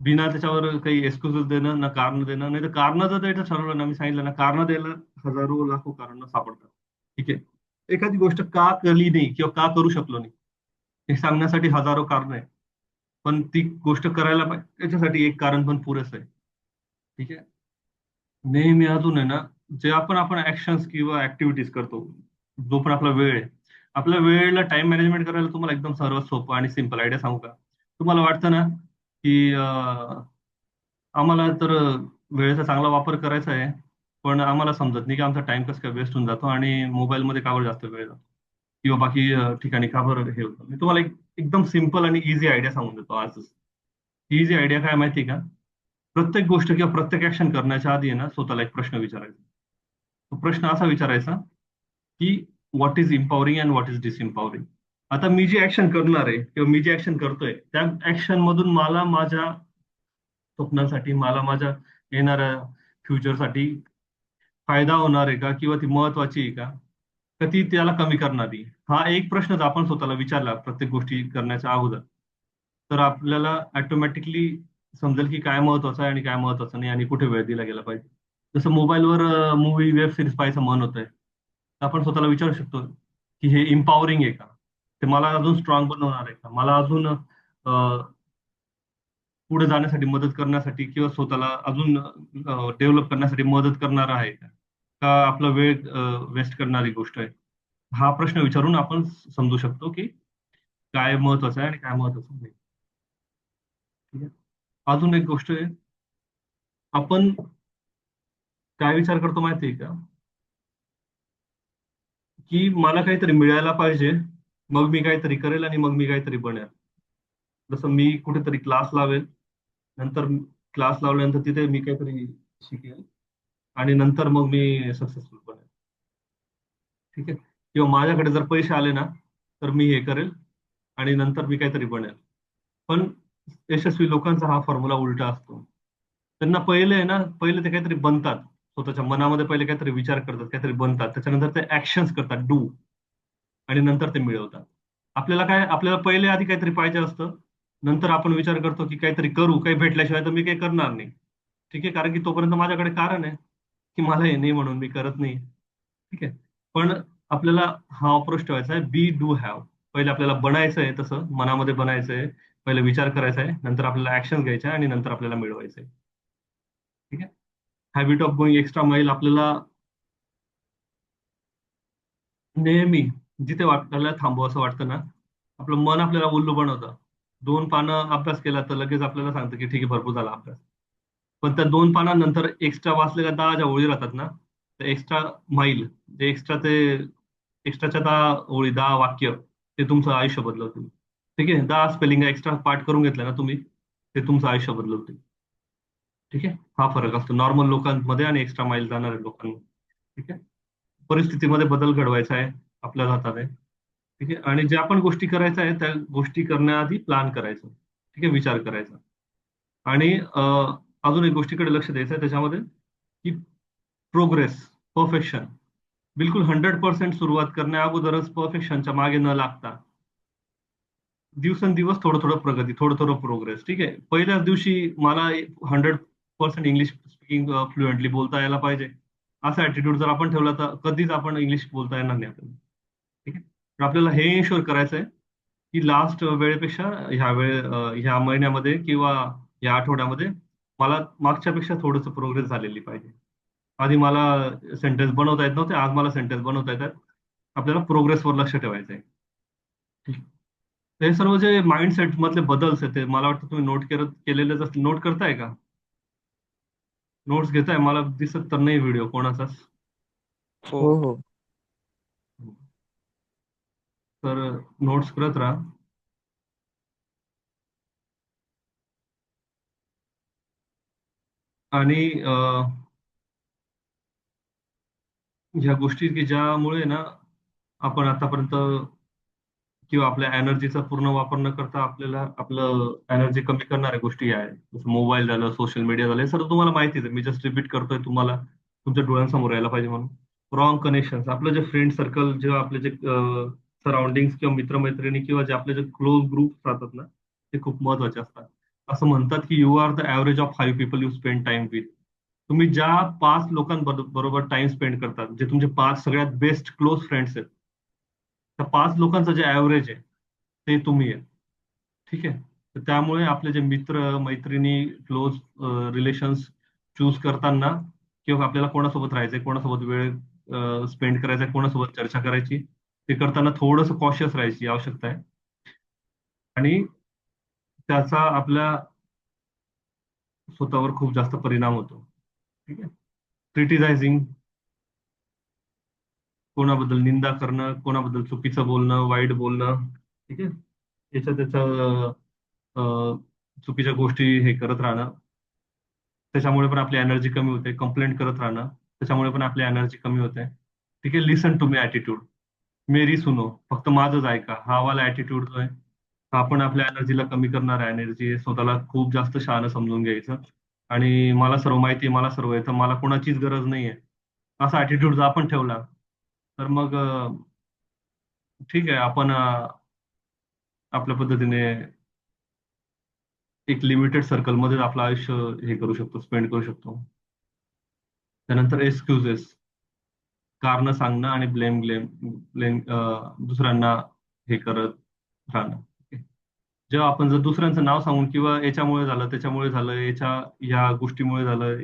बिना त्याच्यावर काही एक्सक्युजेस देणं ना कारण देणं, नाही तर कारण जर द्यायचं ठरवलं ना, मी सांगितलं ना, कारण द्यायला हजारो लाखो कारण सापडतात. ठीक आहे. एखादी गोष्ट का केली नाही किंवा का करू शकलो नाही हे सांगण्यासाठी हजारो कारण आहे. पण ती गोष्ट करायला पाहिजे त्याच्यासाठी एक कारण पण पुरेसं आहे. ठीक आहे. नेहमी अजून आहे ना, जे आपण आपण ऍक्शन्स किंवा ऍक्टिव्हिटीज करतो, जो पण आपला वेळ आहे, आपल्या वेळेला टाइम मॅनेजमेंट करायला तुम्हाला एकदम सर्वात सोपं आणि सिंपल आयडिया सांगू का? तुम्हाला वाटतं ना की आम्हाला तर वेळेचा चांगला वापर करायचा आहे, पण आम्हाला समजत नाही की आमचा टाइम कसं काय वेस्ट होऊन जातो आणि मोबाईलमध्ये का बरं जास्त वेळ जातो किंवा बाकी ठिकाणी का बरं हे होतं. मी तुम्हाला एक एकदम सिंपल आणि इझी आयडिया सांगून देतो आजच. इझी आयडिया काय माहिती आहे का? प्रत्येक गोष्ट किंवा प्रत्येक ऍक्शन करण्याच्या आधी आहे ना स्वतःला एक प्रश्न विचारायचा. तो प्रश्न असा विचारायचा की what is empowering and what is disempowering. आता मी जी ऍक्शन करणार आहे किंवा मी जी ऍक्शन करतोय त्या ऍक्शन मधून मला माझ्या स्वप्नांसाठी, मला माझ्या येणाऱ्या फ्युचरसाठी फायदा होणार आहे का किंवा ती महत्वाची आहे का, का ती त्याला कमी करणारी. हा एक प्रश्न जर आपण स्वतःला विचारला प्रत्येक गोष्टी करण्याच्या अगोदर, तर आपल्याला ऑटोमॅटिकली समजेल की काय महत्वाचं आहे आणि काय महत्वाचं नाही आणि कुठे वेळ दिला गेला पाहिजे. जसं मोबाईलवर मूवी, वेब सिरीज पाहायचं मन होतंय, तर आपण स्वतःला विचारू शकतो की हे इम्पॉवरिंग आहे का, ते मला अजून स्ट्रॉंग बनवणार आहे का, मला अजून पुढे जाण्यासाठी मदत करण्यासाठी किंवा स्वतःला अजून डेव्हलप करण्यासाठी मदत करणार आहे का, का आपला वेळ वेस्ट करणारी गोष्ट आहे. हा प्रश्न विचारून आपण समजू शकतो की काय महत्वाचं आहे आणि काय महत्वाचं नाही. ठीक आहे. अजून एक गोष्ट आहे, आपण काय विचार करतो माहिती आहे का, की मला काहीतरी मिळायला पाहिजे, मग मी काहीतरी करेल आणि मग मी काहीतरी बनेल. जसं मी कुठेतरी क्लास लावेल, नंतर क्लास लावल्यानंतर तिथे मी काहीतरी शिकेल आणि नंतर मग मी सक्सेसफुल बनेल. ठीक आहे. किंवा माझ्याकडे जर पैसे आले ना, तर मी हे करेल आणि नंतर मी काहीतरी बनेल. पण यशस्वी लोकांचा हा फॉर्म्युला उलटा असतो. त्यांना पहिले आहे ना, पहिले ते काहीतरी बनतात. स्वतःच्या मनामध्ये पहिले काहीतरी विचार करतात, काहीतरी बनतात. त्याच्यानंतर ते ऍक्शन्स करतात, डू, आणि नंतर ते मिळवतात. आपल्याला पहिले आधी काहीतरी पाहिजे असतं. नंतर आपण विचार करतो की काहीतरी करू, काही भेटल्याशिवाय तर मी काही करणार नाही. ठीक आहे, कारण की तोपर्यंत माझ्याकडे कारण आहे की मला हे नाही म्हणून मी करत नाही. ठीक आहे. पण आपल्याला हा अप्रोच ठेवायचा आहे, बी डू हॅव. पहिले आपल्याला बनायचं आहे, तसं मनामध्ये बनायचं आहे. पहिले विचार करायचा आहे, नंतर आपल्याला ऍक्शन घ्यायचे आहे आणि नंतर आपल्याला मिळवायचं आहे. ठीक आहे. Habit of going extra mile आपल्याला नेहमी जिथे वाटायला थांबव असं वाटतं ना, आपलं मन आपल्याला उल्लू बनवतं. 2 पानं अभ्यास केला तर लगेच आपल्याला सांगतं की ठीक आहे, भरपूर झाला अभ्यास. पण त्या 2 पानांनंतर एक्स्ट्रा वाचलेल्या 10 ज्या ओळी राहतात ना, त्या एक्स्ट्रा माईल, जे एक्स्ट्राच्या 10 ओळी, 10 वाक्य, ते तुमचं आयुष्य बदलवतील. ठीक आहे. 10 स्पेलिंग एक्स्ट्रा पाठ करून घेतल्या ना तुम्ही, ते तुमचं आयुष्य बदलवतील. ठीक आहे. हा फरक असतो नॉर्मल लोकांमध्ये आणि एक्स्ट्रा माईल जाणाऱ्या लोकांमध्ये. ठीक आहे. परिस्थितीमध्ये बदल घडवायचा आहे आपल्या हातात आहे. ठीक आहे. आणि ज्या पण गोष्टी करायच्या आहेत त्या गोष्टी करण्याआधी प्लॅन करायचं. ठीक आहे, विचार करायचा. आणि अजून एक गोष्टीकडे लक्ष द्यायचं आहे त्याच्यामध्ये, की प्रोग्रेस, परफेक्शन, बिलकुल 100% सुरुवात करण्या अगोदरच परफेक्शनच्या मागे न लागता दिवसेंदिवस थोडं थोडं प्रगती, थोडं थोडं प्रोग्रेस. ठीक आहे. पहिल्याच दिवशी मला 100% इंग्लिश स्पीकिंग फ्लुएंटली बोलता यायला पाहिजे, असा ऍटिट्यूड जर आपण ठेवला तर कधीच आपण इंग्लिश बोलता येणार नाही आपल्याला. ठीक आहे. तर आपल्याला हे इन्शुअर करायचं आहे की लास्ट वेळेपेक्षा ह्या महिन्यामध्ये किंवा या आठवड्यामध्ये मला मागच्यापेक्षा थोडंसं प्रोग्रेस झालेली पाहिजे. आधी मला सेंटेन्स बनवता येत नव्हते, आज मला सेंटेन्स बनवता येतात. आपल्याला प्रोग्रेसवर लक्ष ठेवायचं आहे. ठीक. हे सर्व जे माइंडसेट मधले बदल्स आहेत ते मला वाटतं तुम्ही केलेलेच असतील. नोट करताय का? नोट्स घेताय? मला दिसत तर नाही व्हिडिओ कोणाचाच. हो. हो हो. तर नोट्स करत राहा. आणि ह्या गोष्टी की ज्यामुळे ना आपण आतापर्यंत किंवा आपल्या एनर्जीचा पूर्ण वापर न करता आपल्याला आपलं एनर्जी कमी करणाऱ्या गोष्टी आहेत, जसं मोबाईल झालं, सोशल मीडिया झालं, हे सर्व तुम्हाला माहितीच आहे. मी जस्ट रिपीट करतोय तुम्हाला, तुमच्या डोळ्यांसमोर यायला पाहिजे म्हणून. रॉंग कनेक्शन, आपलं जे फ्रेंड सर्कल, जेव्हा आपले जे सराउंडिंग किंवा मित्रमैत्रिणी किंवा जे आपले जे क्लोज ग्रुप राहतात ना, ते खूप महत्वाचे असतात. असं म्हणतात की you are the average of 5 people you spend time with. तुम्ही ज्या 5 लोकांबरोबर टाइम स्पेंड करतात, जे तुमचे 5 सगळ्यात बेस्ट क्लोज फ्रेंड्स आहेत, त्या 5 लोकांचं जे ऍव्हरेज आहे ते तुम्ही आहे. ठीक आहे. तर त्यामुळे आपले जे मित्र मैत्रिणी, क्लोज रिलेशन्स चूज करताना, किंवा आपल्याला कोणासोबत राहायचंय, कोणासोबत वेळ स्पेंड करायचा, कोणासोबत चर्चा करायची, ते करताना थोडंसं कॉशियस राहायची आवश्यकता आहे. आणि त्याचा आपल्या स्वतःवर खूप जास्त परिणाम होतो. ठीक आहे. क्रिटिसायझिंग, कोणाबद्दल निंदा करणं, कोणाबद्दल चुकीचं बोलणं, वाईट बोलणं. ठीक आहे. याच्या त्याच्या चुकीच्या गोष्टी हे करत राहणं, त्याच्यामुळे पण आपली एनर्जी कमी होते. कंप्लेंट करत राहणं, त्याच्यामुळे पण आपली एनर्जी कमी होते. ठीक आहे. लिसन टू मी ऍटिट्यूड, मेरी सुनो, फक्त माझंच ऐका, हा वाला ऍटिट्यूड जो आहे, हा पण आपल्या एनर्जीला कमी करणारा एनर्जी, स्वतःला खूप जास्त शहाणं समजून घ्यायचं आणि मला सर्व माहिती आहे, मला सर्व येतं, मला कोणाचीच गरज नाहीये, असा ऍटिट्यूड जर आपण ठेवला तर मग ठीक आहे, आपण आपल्या पद्धतीने एक लिमिटेड सर्कलमध्ये आपलं आयुष्य हे करू शकतो, स्पेंड करू शकतो. त्यानंतर एक्सक्युजेस, कारण सांगणं आणि ब्लेम ब्लेम ब्लेम दुसऱ्यांना हे करत राहणं. Okay. जेव्हा आपण जर दुसऱ्यांचं नाव सांगून किंवा याच्यामुळे झालं त्याच्यामुळे झालं या गोष्टीमुळे झालं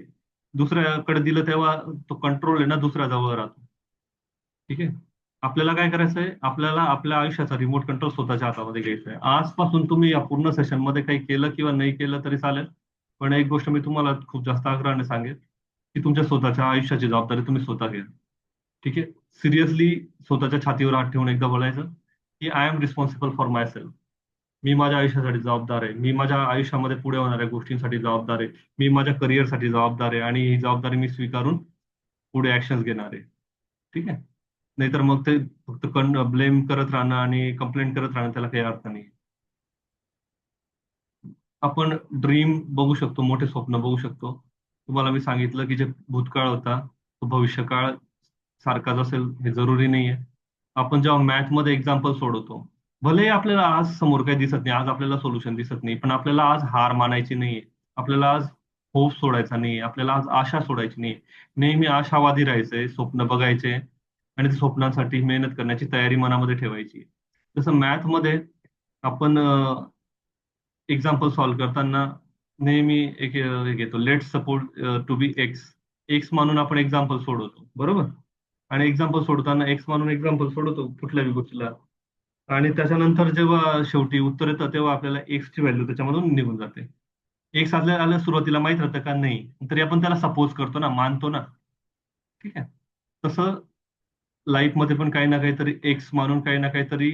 दुसऱ्याकडे दिलं तेव्हा तो कंट्रोल आहे ना दुसऱ्याजवळ राहतो. ठीक आहे. आपल्याला काय करायचंय आपल्याला आपल्या आयुष्याचा रिमोट कंट्रोल स्वतःच्या हातामध्ये घ्यायचा आहे. आजपासून तुम्ही या पूर्ण सेशन मध्ये काही केलं किंवा नाही केलं तरी चालेल. पण एक गोष्ट मी तुम्हाला खूप जास्त आग्रहाने सांगेन की तुमच्या स्वतःच्या आयुष्याची जबाबदारी तुम्ही स्वतः घ्या. ठीक आहे. सिरियसली स्वतःच्या छातीवर हात ठेवून एकदा बोलायचं की I am responsible for myself. मी माझ्या आयुष्यासाठी जबाबदार आहे. मी माझ्या आयुष्यामध्ये पुढे होणाऱ्या गोष्टींसाठी जबाबदार आहे. मी माझ्या करिअरसाठी जबाबदार आहे आणि ही जबाबदारी मी स्वीकारून पुढे ऍक्शन घेणार आहे. ठीक आहे. नाहीतर मग ते फक्त ब्लेम करत राहणं आणि कंप्लेंट करत राहणं त्याला काही अर्थ नाही. आपण ड्रीम बघू शकतो, मोठे स्वप्न बघू शकतो. तुम्हाला मी सांगितलं की जे भूतकाळ होता तो भविष्यकाळ सारखाच असेल हे जरुरी नाहीये. आपण जेव्हा मॅथ मध्ये एक्झाम्पल सोडवतो भलेही आपल्याला आज समोर काही दिसत नाही, आज आपल्याला सोल्युशन दिसत नाही, पण आपल्याला आज हार मानायची नाहीये. आपल्याला आज होप सोडायचा नाही, आपल्याला आज आशा सोडायची नाही. नेहमी आशावादी राहायचंय, स्वप्न बघायचे आणि त्या स्वप्नांसाठी मेहनत करण्याची तयारी मनामध्ये ठेवायची. जसं मॅथ मध्ये आपण एक्झाम्पल सॉल्व्ह करताना नेहमी एक घेतो let suppose to be x. X मानून आपण एक्झाम्पल सोडवतो बरोबर. आणि एक्झाम्पल सोडताना एक्स मानून एक्झाम्पल सोडवतो कुठल्याही गोष्टीला. आणि त्याच्यानंतर जेव्हा शेवटी उत्तर येतं तेव्हा आपल्याला एक्स ची व्हॅल्यू त्याच्यामधून निघून जाते. एक्स आल्या सुरुवातीला माहित राहतं का नाही तरी आपण त्याला सपोज करतो ना, मानतो ना. ठीक आहे. तसं लाईफ मध्ये पण काही ना काहीतरी एक्स मानून काही ना काहीतरी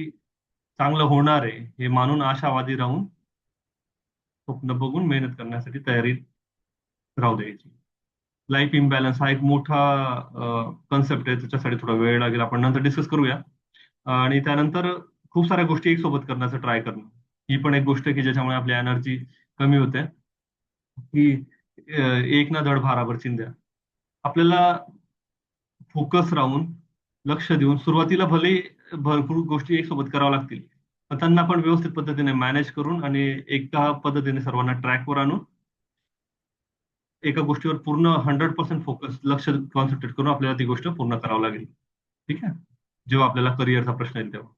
चांगलं होणार आहे हे मानून आशावादी राहून स्वप्न बघून मेहनत करण्यासाठी तयारीत राहू द्यायची. लाईफ इम्बॅलन्स हा एक मोठा कन्सेप्ट आहे, त्याच्यासाठी थोडा वेळ लागेल, आपण नंतर डिस्कस करूया. आणि त्यानंतर खूप साऱ्या गोष्टी एक सोबत करण्याचा ट्राय करणं ही पण एक गोष्ट आहे की ज्याच्यामुळे आपली एनर्जी कमी होते. की एक ना धड भाराभर चिंध्या. आपल्याला फोकस राहून लक्ष देऊन सुरुवातीला भले भरपूर गोष्टी एक सोबत कराव्या लागतील, पण त्यांना आपण व्यवस्थित पद्धतीने मॅनेज करून आणि एका पद्धतीने सर्वांना ट्रॅकवर आणून एका गोष्टीवर पूर्ण 100% फोकस लक्ष कॉन्सन्ट्रेट करून आपल्याला ती गोष्ट पूर्ण करावी लागेल. ठीक आहे. जेव्हा आपल्याला करिअरचा प्रश्न येईल तेव्हा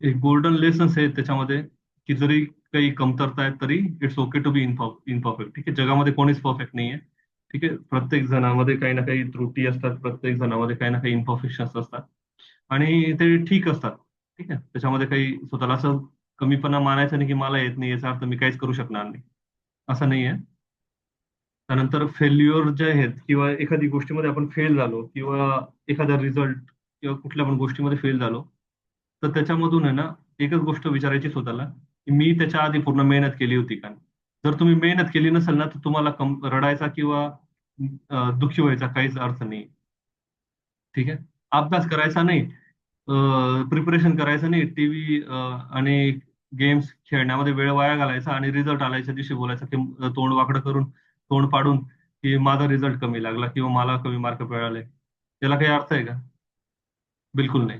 एक गोल्डन लेसन्स आहे त्याच्यामध्ये की जरी काही कमतरता आहेत तरी it's okay to be imperfect. ठीक आहे. जगामध्ये कोणीच परफेक्ट नाहीये. ठीक आहे. प्रत्येक जणामध्ये काही ना काही त्रुटी असतात, प्रत्येक जणामध्ये काही ना काही इन्परफेक्शन्स असतात आणि ते ठीक असतात. ठीक आहे. त्याच्यामध्ये काही स्वतःला असं कमीपणा मानायचं नाही की मला येत नाही याचा अर्थ मी काहीच करू शकणार नाही, असं नाहीये. त्यानंतर फेल्युअर जे आहेत किंवा एखादी गोष्टीमध्ये आपण फेल झालो किंवा एखादा रिझल्ट किंवा कुठल्या पण गोष्टीमध्ये फेल झालो तर त्याच्यामधून आहे ना एकच गोष्ट विचारायची स्वतःला की मी त्याच्या आधी पूर्ण मेहनत केली होती का. जर तुम्ही मेहनत केली नसेल ना तर तुम्हाला रडायचा किंवा दुःखी व्हायचा काहीच अर्थ नाही. ठीक आहे. अभ्यास करायचा नाही, प्रिपरेशन करायचं नाही, टीव्ही आणि गेम्स खेळण्यामध्ये वेळ वाया घालायचा आणि रिझल्ट आल्याच्या दिवशी बोलायचा की तोंड वाकडं करून तोंड पाडून की माझा रिझल्ट कमी लागला किंवा मला कमी मार्क मिळाले. त्याला काही अर्थ आहे का? बिलकुल नाही.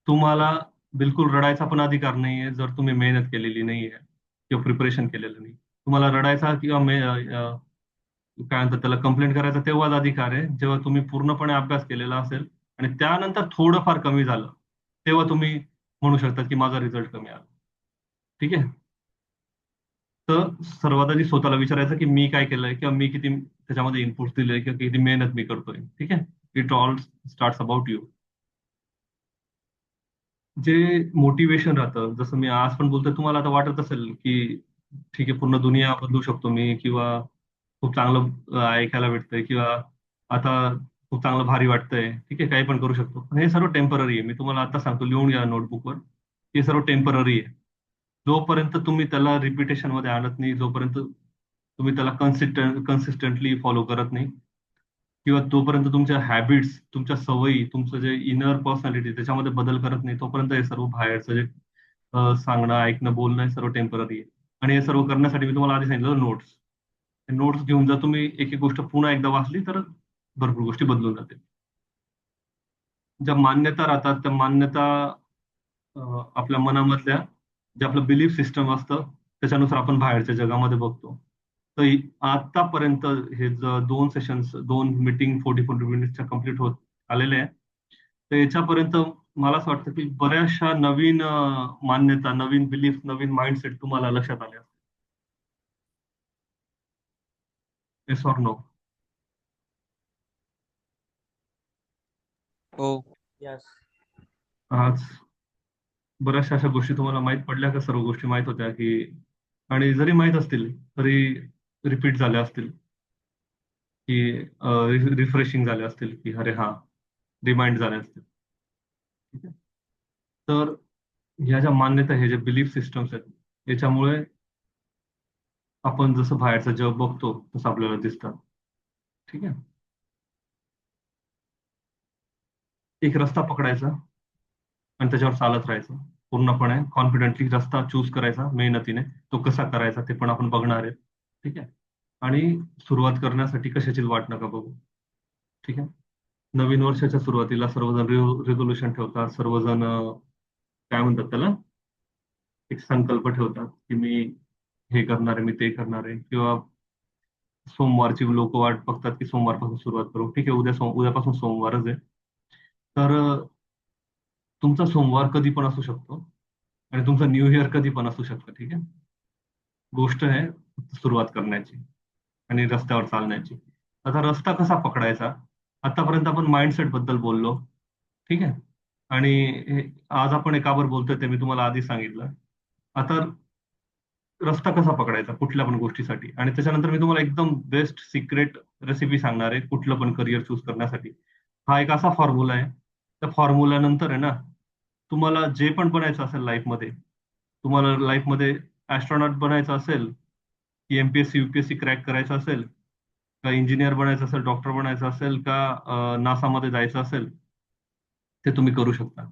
तुम्हाला बिलकुल रडायचा पण अधिकार नाहीये जर तुम्ही मेहनत केलेली नाहीये किंवा प्रिपरेशन केलेलं नाही. तुम्हाला रडायचा किंवा काय म्हणतात त्याला कंप्लेंट करायचा तेव्हाच अधिकार आहे जेव्हा तुम्ही पूर्णपणे अभ्यास केलेला असेल आणि त्यानंतर थोडंफार कमी झालं तेव्हा तुम्ही म्हणू शकता की माझा रिझल्ट कमी आला. ठीक आहे. तर सर्वात आधी स्वतःला विचारायचं की मी काय केलंय किंवा मी किती त्याच्यामध्ये इनपुट दिले किंवा किती मेहनत मी करतोय. ठीक आहे. It all starts about you. जे मोटिवेशन राहतं जसं मी आज पण बोलतोय तुम्हाला आता वाटत असेल की ठीक आहे पूर्ण दुनिया बदलू शकतो मी किंवा खूप चांगलं ऐकायला भेटतंय किंवा आता खूप चांगलं भारी वाटतंय. ठीक आहे. काही पण करू शकतो पण हे सर्व टेम्पररी आहे. मी तुम्हाला आता सांगतो लिहून घ्या नोटबुकवर. हे सर्व टेम्पररी आहे. जोपर्यंत तुम्ही त्याला रिपिटेशन मध्ये आणत नाही, जोपर्यंत तुम्ही त्याला कन्सिस्टंटली फॉलो करत नाही किंवा तोपर्यंत तुमच्या हॅबिट्स, तुमच्या सवयी, तुमचं जे इनर पर्सनॅलिटी त्याच्यामध्ये बदल करत नाही तोपर्यंत हे सर्व बाहेरचं जे सांगणं, ऐकणं, बोलणं हे सर्व टेम्पररी आहे. आणि हे सर्व करण्यासाठी मी तुम्हाला आधी सांगितलं नोट्स. नोट्स घेऊन जर तुम्ही एक एक गोष्ट पुन्हा एकदा वाचली तर भरपूर गोष्टी बदलून जातील. ज्या मान्यता राहतात त्या मान्यता आपल्या मनामधल्या जे आपलं बिलीफ सिस्टम असतं त्याच्यानुसार आपण बाहेरच्या जगामध्ये बघतो. तर आतापर्यंत हे दोन सेशन्स, दोन मीटिंग 44 मिनिट्सच्या कम्प्लीट होत आलेले आहे. तर याच्यापर्यंत मला असं वाटतं की बऱ्याचशा नवीन मान्यता, नवीन बिलीफ, नवीन माइंडसेट तुम्हाला लक्षात आले असतील. Yes or no? हो. यस. आज बऱ्याचशा अशा गोष्टी तुम्हाला माहीत पडल्या का? सर्व गोष्टी माहीत होत्या की, आणि जरी माहीत असतील तरी रिपीट झाल्या असतील की रिफ्रेशिंग झाले असतील की अरे हा, रिमाइंड झाले असतील. ठीक आहे. तर ह्या ज्या मान्यता, हे जे बिलीफ सिस्टम्स आहेत, याच्यामुळे आपण जसं बाहेरचं जग बघतो तसं आपल्याला दिसतं. ठीक आहे. एक रस्ता पकडायचा आणि त्याच्यावर चालत राहायचं, पूर्णपणे कॉन्फिडेंटली रस्ता चूज करायचा मेहनतीने. तो कसा करायचा ते पण आपण बघणार आहे. ठीक आहे. आणि सुरुवात करण्यासाठी कशाचीच वाट नका बघू. ठीक आहे. नवीन वर्षाच्या सुरुवातीला सर्वजण रेझोल्युशन ठेवतात, सर्वजण काय म्हणतात त्याला, एक संकल्प ठेवतात की मी हे करणार आहे, मी ते करणार आहे. किंवा सोमवारची लोक वाट बघतात की सोमवारपासून सुरुवात करू. ठीक आहे, उद्यापासून सोमवारच आहे. तर तुमचा सोमवार कधी पण असू शकतो आणि तुमचं न्यू इयर कधी पण असू शकतं. ठीक आहे. गोष्ट आहे सुरुवात करण्याची आणि रस्त्यावर चालण्याची. आता रस्ता कसा पकडायचा? आतापर्यंत आपण माइंडसेट बद्दल बोललो. ठीक आहे. आणि आज आपण एकावर बोलतोय ते मी तुम्हाला आधी सांगितलं. आता रस्ता कसा पकडायचा कुठल्या पण गोष्टीसाठी, आणि त्याच्यानंतर मी तुम्हाला एकदम बेस्ट सिक्रेट रेसिपी सांगणार आहे कुठलं पण करिअर चूज करण्यासाठी. हा एक असा फॉर्म्युला आहे. त्या फॉर्म्युला नंतर आहे ना, तुम्हाला जे पण बनायचं असेल लाईफमध्ये, तुम्हाला लाईफमध्ये ॲस्ट्रॉनॉट बनायचं असेल, की एमपीएससी युपीएससी क्रॅक करायचं असेल, का इंजिनियर बनायचं असेल, डॉक्टर बनायचं असेल, का नासामध्ये जायचं असेल, ते तुम्ही करू शकता.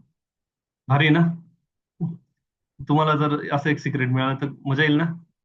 भारी आहे ना? तुम्हाला जर असं एक सिक्रेट मिळालं तर मजा येईल ना?